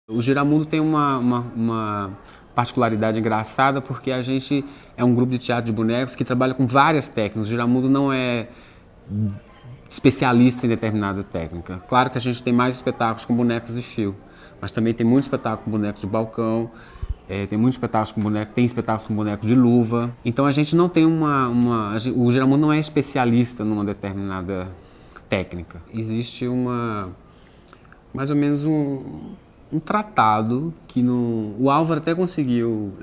O Giramundo tem uma particularidade engraçada porque a gente é um grupo de teatro de bonecos que trabalha com várias técnicas. O Giramundo não é especialista em determinada técnica. Claro que a gente tem mais espetáculos com bonecos de fio, mas também tem muito espetáculo com bonecos de balcão, tem muitos espetáculos com boneco, tem espetáculos com boneco de luva. Então a gente não tem o Giramundo não é especialista numa determinada técnica. Existe mais ou menos um tratado que o Álvaro até conseguiu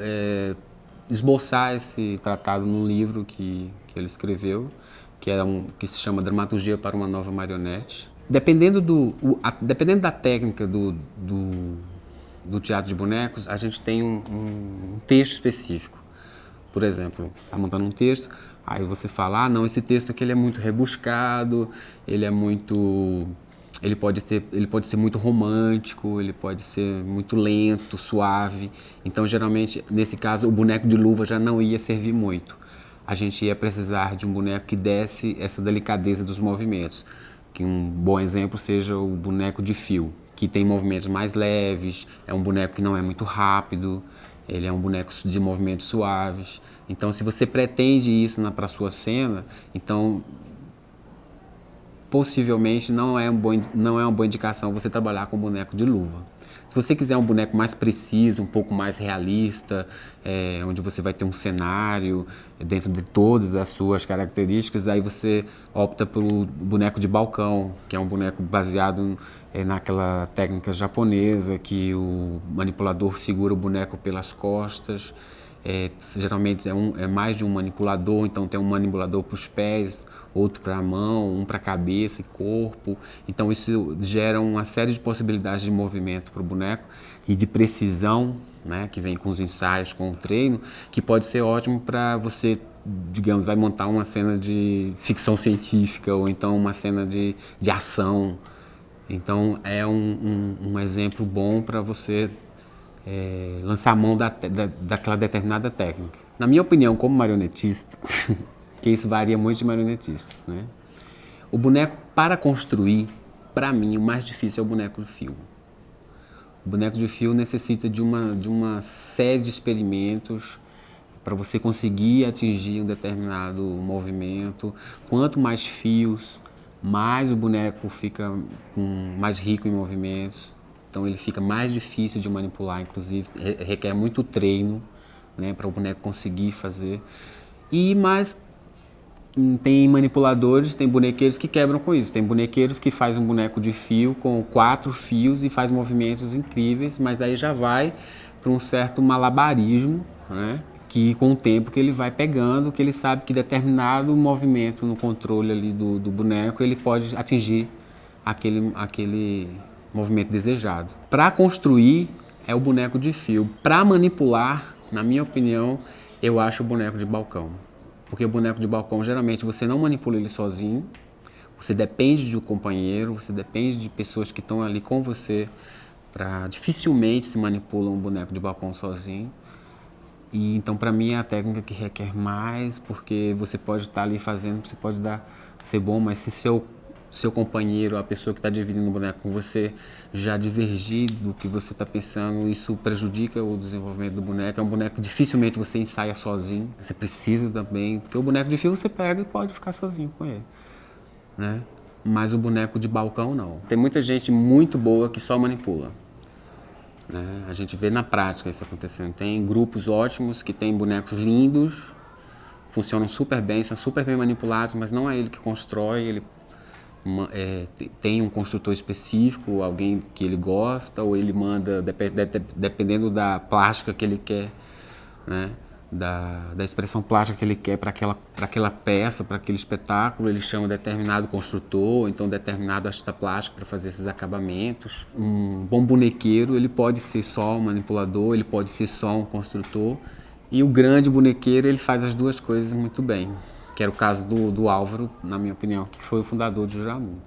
esboçar esse tratado num livro que ele escreveu, que se chama Dramaturgia para uma Nova Marionete. Dependendo da técnica do teatro de bonecos, a gente tem um texto específico. Por exemplo, você está montando um texto, aí você fala, não, esse texto aqui ele é muito rebuscado, ele pode ser muito romântico, ele pode ser muito lento, suave. Então, geralmente, nesse caso, o boneco de luva já não ia servir muito. A gente ia precisar de um boneco que desse essa delicadeza dos movimentos. Que um bom exemplo seja o boneco de fio, que tem movimentos mais leves, é um boneco que não é muito rápido, ele é um boneco de movimentos suaves. Então, se você pretende isso para a sua cena, então possivelmente não é uma boa indicação você trabalhar com boneco de luva. Se você quiser um boneco mais preciso, um pouco mais realista, onde você vai ter um cenário dentro de todas as suas características, aí você opta pelo boneco de balcão, que é um boneco baseado naquela técnica japonesa, que o manipulador segura o boneco pelas costas. Geralmente é mais de um manipulador, então tem um manipulador para os pés, outro para a mão, um para a cabeça e corpo. Então isso gera uma série de possibilidades de movimento para o boneco e de precisão, né, que vem com os ensaios, com o treino, que pode ser ótimo para você, digamos, vai montar uma cena de ficção científica ou então uma cena de ação. Então é um exemplo bom para você lançar a mão daquela determinada técnica. Na minha opinião, como marionetista, que isso varia muito de marionetistas, né? O boneco, para construir, para mim, o mais difícil é o boneco de fio. O boneco de fio necessita de uma série de experimentos para você conseguir atingir um determinado movimento. Quanto mais fios, mais o boneco fica mais rico em movimentos. Então ele fica mais difícil de manipular, inclusive requer muito treino, né, para o boneco conseguir fazer. Mas tem manipuladores, tem bonequeiros que quebram com isso. Tem bonequeiros que fazem um boneco de fio com 4 fios e faz movimentos incríveis, mas aí já vai para um certo malabarismo, né, que com o tempo que ele vai pegando, que ele sabe que determinado movimento no controle ali do boneco ele pode atingir aquele movimento desejado. Para construir é o boneco de fio. Para manipular, na minha opinião, eu acho o boneco de balcão. Porque o boneco de balcão, geralmente, você não manipula ele sozinho, você depende de um companheiro, você depende de pessoas que estão ali com você. Dificilmente se manipula um boneco de balcão sozinho. E então, para mim, é a técnica que requer mais, porque você pode estar ali fazendo, você pode ser bom, mas se seu companheiro, a pessoa que está dividindo o boneco com você, já divergir do que você está pensando, isso prejudica o desenvolvimento do boneco. É um boneco que dificilmente você ensaia sozinho, você precisa também, porque o boneco de fio você pega e pode ficar sozinho com ele, né? Mas o boneco de balcão não. Tem muita gente muito boa que só manipula, né? A gente vê na prática isso acontecendo. Tem grupos ótimos que têm bonecos lindos, funcionam super bem, são super bem manipulados, mas não é ele que constrói, ele tem um construtor específico, alguém que ele gosta, ou ele manda, dependendo da plástica que ele quer, né? Da expressão plástica que ele quer para aquela peça, para aquele espetáculo, ele chama determinado construtor, então determinado artista plástico para fazer esses acabamentos. Um bom bonequeiro, ele pode ser só um manipulador, ele pode ser só um construtor, e o grande bonequeiro, ele faz as duas coisas muito bem. Que era o caso do Álvaro, na minha opinião, que foi o fundador do Giramundo.